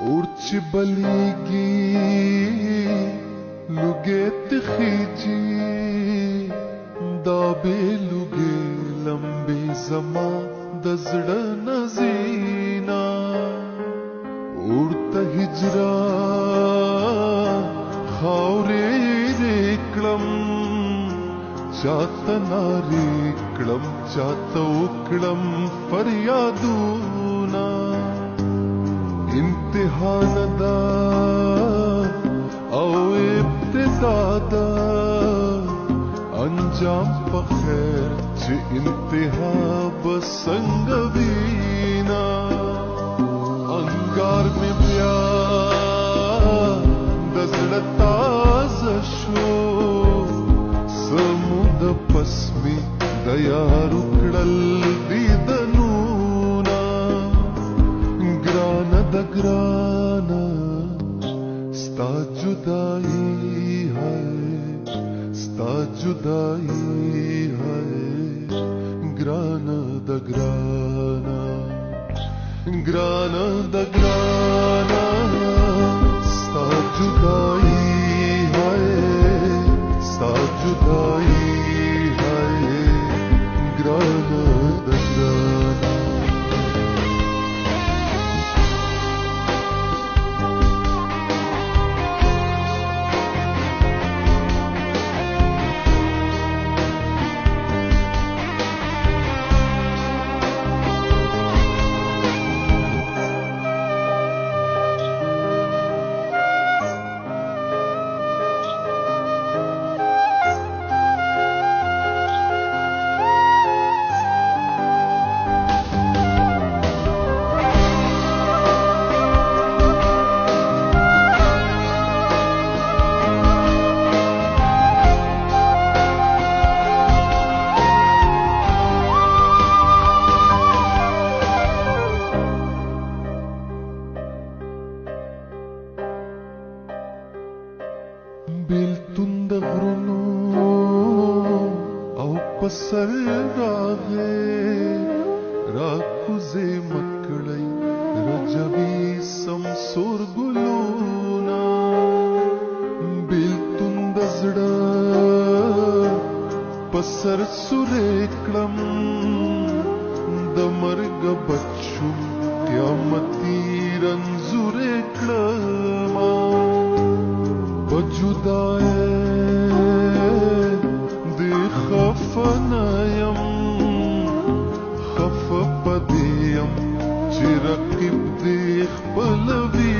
ورچ بلیگی لگے تخیجی دا بے لگے لمبے زما دزڑ نزینا ورته هجران خاورې ریکړم چاته ناریکړم چاته وکړم فریادونه امتحان دا او ابتدا دا انجام په خیر چې انتها به څنګه وینا انگار میں بیا دزړه تازه شو سمود پسمی د یار کړل دیدنونا ګران د ګران ستا جدائی ہے ستا جدائی ہے ګران د ګران گرانا دا گرانا ستا جدائی ہے ستا جدائی ہے گرانا دا گرانا بیلتون د غرونو او پسر راغې راکوزې مکړی رجوي سمسور ګلونا بیلتون د زړه پسر سورې کړم د مرګ بچو قیامتي رنځورې کړم بجدائے دی خفنایم خف پدیم چی رقیب دی خپلوی